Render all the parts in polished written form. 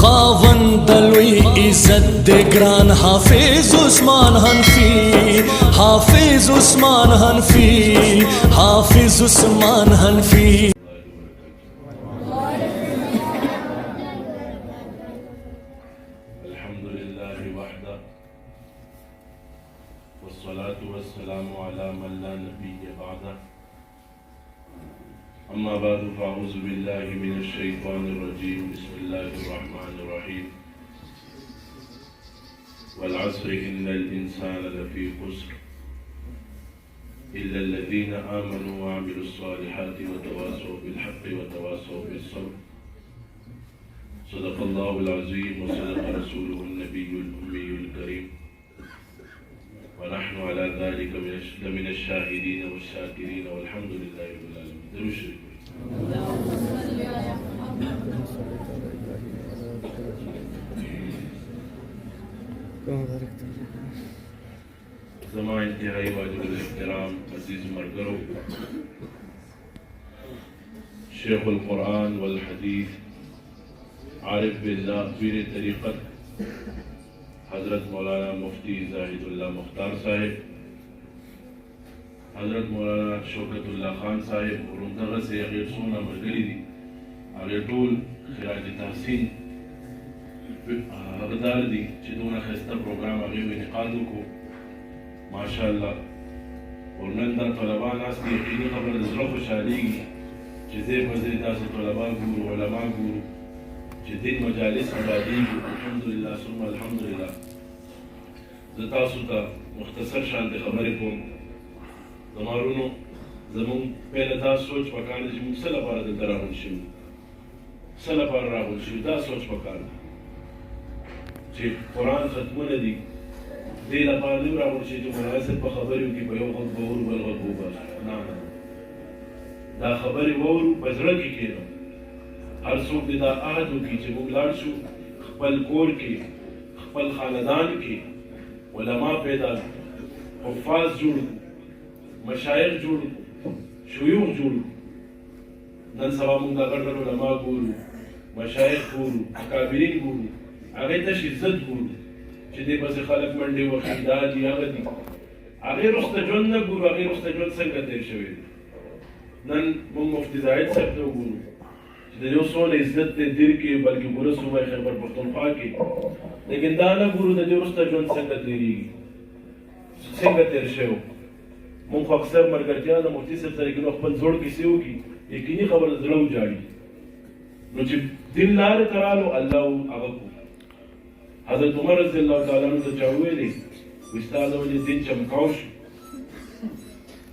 خاوند لوی عزت د ګران حافظ عثمان حنفی، حافظ عثمان حنفی، حافظ عثمان حنفی. الحمد لله وحده والصلاة والسلام على من لا نبي بعده. أما بعد فأعوذ بالله من الشيطان الرجيم. بسم الله الرحمن الرحيم. والعصر إن الإنسان لفي خسر إلا الذين آمنوا وعملوا الصالحات وتواصوا بالحق وتواصوا بالصبر. صدق الله العظيم وصدق رسوله النبي الأمي الكريم، ونحن على ذلك من الشاهدين والشاكرين والحمد لله رب العالمين. درود شريف. زما انتهائی واجب الاحترام عزیز مرگرو شیخ القرآن والحدیث عارف باللہ پیر طریقت حضرت مولانا مفتی زاہد اللہ مختار صاحب، حضرت مولانا شوکت اللہ خان صاحب اور اندغه سے غیر سونا ملګری دي هغه ټول خراج تحسین حقدار دي چې دونه ښایسته پروګرام هغې انعقاد وکړو ماشاءالله. او نن دا طلبا ناست دي، یقیني خبره د زړه خوشحالېږي چې ځای په ځای داسې طلبا ګورو، علما ګورو چې دین مجالس آبادېږي. الحمدلله ثم الحمدلله. زه تاسو ته مختصر شانتې خبرې کوم. زما وروڼو، زمونږ پهله دا سوچ پکار دی چې موږ څه لپاره دلته راغونډ شوي، څه لپاره راغونډ شوي، دا سوچ پکار دی چې قرآن ختمونه دي دې لپاره نه راغونډ شي چې مولوي صاحب په خبرې وکړي، په یو غږ به وورو بل غږ به وباسو. نه نه، دا خبرې وورو، په زړه کې کښېنو. هر څوک دې دا عهد وکړي چې موږ لاړ شو خپل کور کې، خپل خاندان کې علما پیدا کړو، حفاظ جوړ کړو، مشایخ جوړ کړو، شیوخ جوړ کړو. نن سبا موږ دا غټ علما ګورو، مشایخ ګورو، اکابرین ګورو، هغې ته عزت ګورو چې دې پسې خلک منډې وهي، دا دي هغه دي. هغې وروسته ژوند نه ګورو، هغې وروسته ژوند څنګه تېر شوی دی. نن موږ مفتي زاهد صاحب ته وګورو چې د یو څونه عزت دی دیر کې، بلکې پوره صوبه خیبر پښتونخوا کې، لیکن دا نه ګورو د دې وروسته ژوند څنګه تېرېږي، څنګه تېر شوی. موږ خو اکثر ملګرتیا د مفتي صاحب سره کېنو خپل زوړ کیسې وکړي، یقیني خبره د زړه وجاړي. نو چې دین لارې ته رالو الله هغه کو. حضرت عمر رضی الله تعالی عنہ ته چا وویلې وایي ستا د ولې دین چمکاو شو؟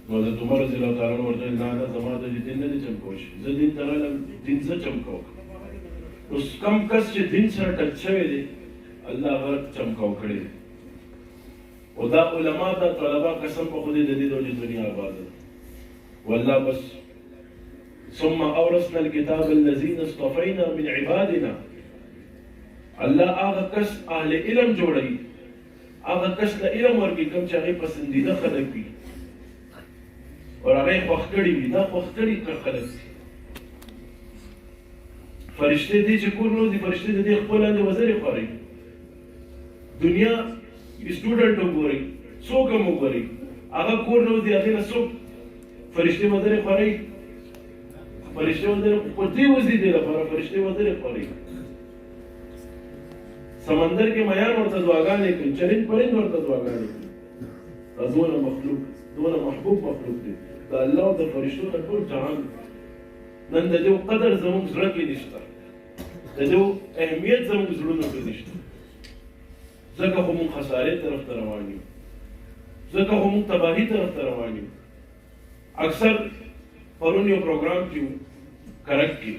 نو حضرت عمر رضی الله تعالی عنہ ورته ویل نه نه، زما د دین نه دی چمکاو شوی، زه دین ته رالم، دین زه چمکاو کړم. نو کم کس چې دین سره ټچ شوی دی الله هغه چمکاو کړی دی. او دا علما دا طلبا قسم په خودی د دې د دنیا آباد ده. والله بس ثم اورثنا الكتاب الذين اصطفينا من عبادنا. الله هغه کس اهل علم جوړوي، هغه کس ته علم ورکړي کوم چې هغې پسندیده خلک وي او هغه یې خوښ کړي وي. دا خوښ کړي خلک دي. فرشتې دي چې کور نوځي، فرشتې د دې خپل لاندې وزرې خوروي. دنیا سټوډنټ وګورئ، څوک هم وګورئ، هغه کور نوځي، هغې نه څوک فرشتې وزرې خوروي. فرشتې وزرې په دې وځي دې لپاره فرشتې وزرې خوروي. سمندر کې میان ورته دعاګانې کوي، چرند پرند ورته دعاګانې کوي. دا دونه مخلوق، دونه محبوب مخلوق دی. د الله او د فرشتو نه ټول جهان نن د دې قدر زموږ زړه کې نشته، د دې اهمیت زموږ زړونو کې نشته. ځکه خو موږ خسارې طرف ته روان یو، ځکه خو موږ تباهي طرف ته روان یو. اکثر پرون یو پروګرام کې و کرک کې،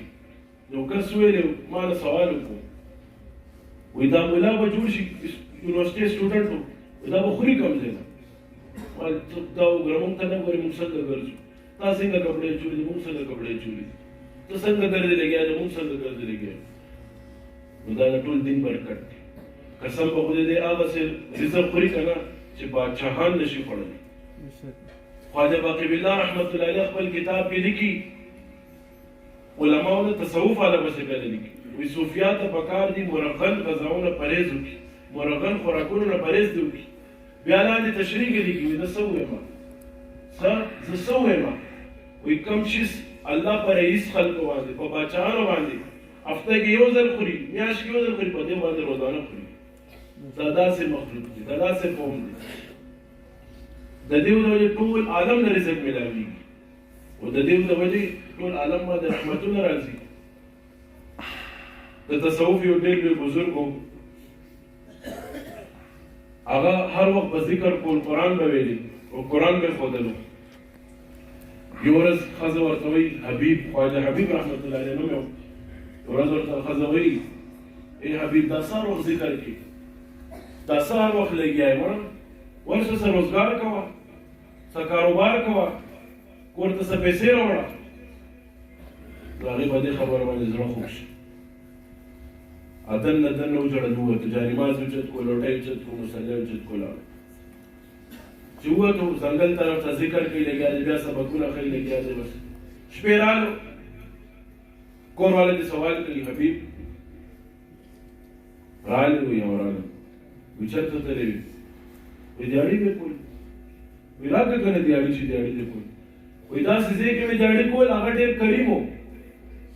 یو کس ویلې ما له سوال وکړو، وایي دا ملا به جوړ شي، یونیورسټۍ سټوډنټ و، دا به خوري کوم ځای نه. ما دا وګوره، موږ ته نه ګورې، موږ څنګه ګرځو، تا څنګه کپړې چولې دي، موږ څنګه کپړې چولې دي، ته څنګه ګرځې لګیا دی، موږ څنګه ګرځې لګیا. نو دا د ټول دین برکت دی. قسم په خدای دی هغه څه رزق خوري که نه چې بادشاهان نشي خوړلی. خواجه باقي بالله رحمت الله علیه خپل کتاب کې لیکي، علماو د تصوف عالم څخه لیکي وی صوفیا ته پکار دي مرغن غذاونه پرهیز وکړي، مرغن خوراکونو نه پرهیز دې وکړي. بیا لاندې تشریح کې لیکي وي زه څه ووایم، زه څه ووایم، وایي کوم شي الله په رئیس خلکو باندې په باچاانو باندې هفته کې یو ځل خوري، میاشت کې یو ځل خوري، په دې باندې روزانه خوري. دا داسې مخلوق دي، دا داسې قوم دي. د دې د وجې ټول عالم له رزق ملاوېږي او د دې د وجې ټول عالم باندې رحمتونه راځي. د تصوف یو ډېر لوی بزرګ و، هغه هر وخت به ذکر کول، قرآن به ویلي او قرآن به یې ښودلو. یو ورځ ښځه ورته وایي حبیب، خواجه حبیب رحمت الله علیه نوم یې و. یو ورځ ورته ښځه وایي ای حبیب دا څه هر وخت ذکر کوي، دا څه هر وخت لګیا یې، وړه ورشه څه روزګار کوه، څه کاروبار کوه، کور ته څه پیسې راوړه. نو هغې په دې خبره باندې زړه خوږ شي. دننه دننه وژړل، ووتو، جانماز اوچت کړو، لوټۍ اوچت کړو، مصلی اوچت کړو، لاړو. چې ووتو ځنګل طرف ته ذکر کوي لګیا دی، بیا سبقونه ښایي لګیا دی. بس شپې رالو، کور والا دې سوال کوي حبیب رالې؟ وایي او رالم. وایي چېرته تللی وې؟ وایي دیاړي مې کول. وایي راکړه که نه دیاړي چې دیاړي دې کول. وایي داسې ځای کې مې دیاړي کول، هغه ډېر کریم و،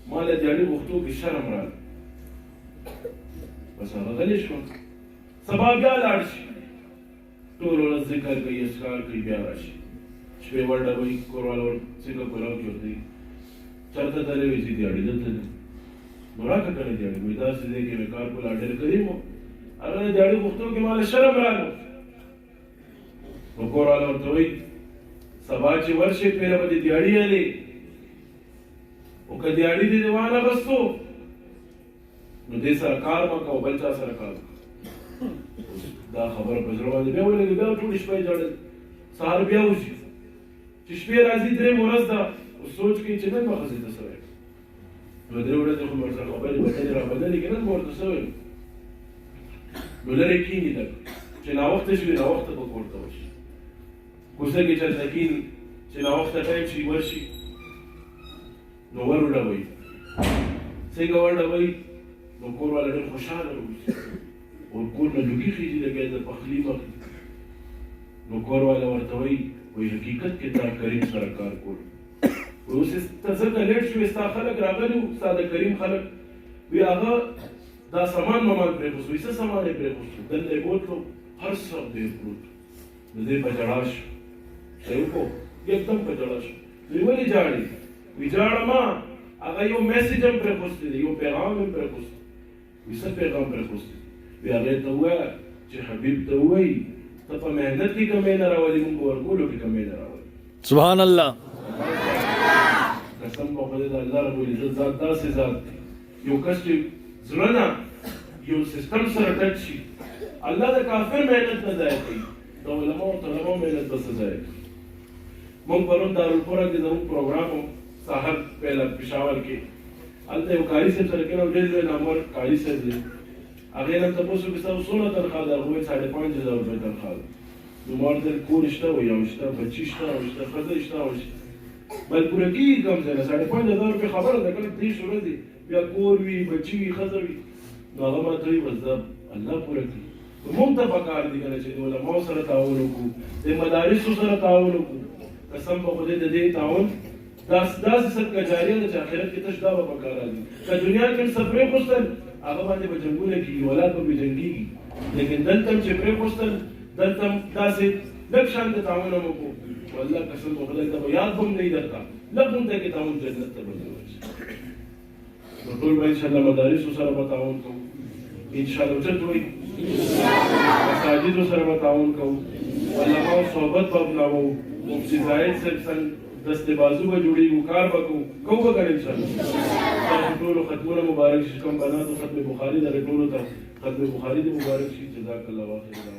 ما له دیاړي غوښتو کې شرم راغی. بس هغه غلی شوم. سبا بیا لاړ شي، ټول ورځ ذکر کوي، اذکار کوي، بیا راشي. شپې ورډه وایي کور والا څنګه کولاو کې ورته وایي چېرته تللی؟ وایي چې دیاړي دلته دی. نو راکړه که نه دیاړي؟ وایي داسې ځای کې مې کار کول، ډېر کریم و، هغه د دیاړي غوښتو کې ما له شرم راغی. نو کور والا ورته وایي سبا چې ورشې پهله به دې دیاړي یالې، او که دیاړي دې وانخېستو نو دې سره کار مه کوه، بل چا سره کار وکړه. دا خبره په زړه باندې بیا ولګېده، بیا ټولې شپه یې ژړل. سهار بیا وشي چې شپې راځي، درېیمه ورځ ده، سوچ کوي چې نن به ښځې ته څه وایم. دوه درې ورځې خو مې ورسره خبرې بدلې را بدلې کړې، نن به ورته څه وایم. نو لرې کښېني لږ، چې ناوخته شي ناوخته به کور ته وشي. کوڅه کې چېرته کښېني چې ناوخته ټایم شي ورشي، نو ور وډبوي. څنګه وډبوي؟ نو کور والا ډېر خوشحاله وي، او کور نه لوګي خېږي لګیا د پخلي مخې. نو کور والا ورته وایي وایي حقیقت کې تا کریم سره کار کول. وایي اوس ته ځکه لیټ شوې، ستا خلک راغلي وو، ستا د کریم خلک. وایي هغه دا سامان مامان پرېښوست. وایي څه سامان یې پرېښوست؟ دلته یې بوتلو، هر څه ډېر پروت. نو دی په ژړا شو، صحیح وکړو، یکدم په ژړا شو. وایي ولې ژاړې؟ وایي ژاړمه، هغه یو میسج هم پرېښوستی دی، یو پیغام هم پرېښوستی. وایي څه پیغام پرېښوستی؟ وایي هغې ته ووایه چې حبیب ته ووایي ته په محنت کې کمی نه راولي، موږ په ورکولو کې کمی نه راولي. سبحان الله. قسم په خدای د الله رب العزت ذات داسې ذات دی، یو کس چې زړه نه یو سیستم سره ټچ شي، الله د کافر محنت نه ضایع کوي، د علماو او طلباو محنت به څه ضایع کوي. موږ پرون دارالقرآن کې زموږ پروګرام و، سهار پهله پېښور کې، هلته یو قاري صاحب سره کېناو، ډېر لوی نامور قاري صاحب دی. هغې نه تپوس وکړو ستاسو څومره تنخواه ده؟ هغه وویل 5,500 روپۍ تنخواه ده. نو ما ورته ویل کور شته؟ وایي او شته، بچي شته او شته، ښځه شته او شته. بل پوره کېږي کوم ځای نه؟ 5,500 روپۍ خبره ده، کله 30 ورځې بیا کور وي، بچي وي، ښځه وي. نو هغه ماته وایي بس دا الله پوره کړي. نو موږ ته پکار دي که نه چې د علماو سره تعاون وکړو، د مدارسو سره تعاون وکړو. قسم په خدای د دې تعاون داسې صدقه جاریه ده چې آخرت کې تش دا به پکار راځي. که دنیا کې هم څه پرېښوستل، هغه باندې به جنګونه کېږي، اولاد به جنګېږي، لیکن دلته هم چې پرېښوستل، دلته هم داسې لږ شان د تعاون هم وکړو. والله قسم په خدای ته به یاد به هم نه وي درته، لږ هم ته کې تعاون جنت ته به ورشي. نو ټول به انشاءالله مدارسو سره به تعاون کوو، انشاءالله چت وایي مساجدو سره به تعاون کوو، علماو صحبت به اپناوو، مفتی زاهد صاحب څنګه دست بازو به جوړېږو، کار به کوو به که نه انشاءالله. تاسو ټولو ختمونه مبارک شي، کوم بناتو ختم بخاري دغې ټولو ته ختم بخاري دې مبارک شي. جزاک الله خیر.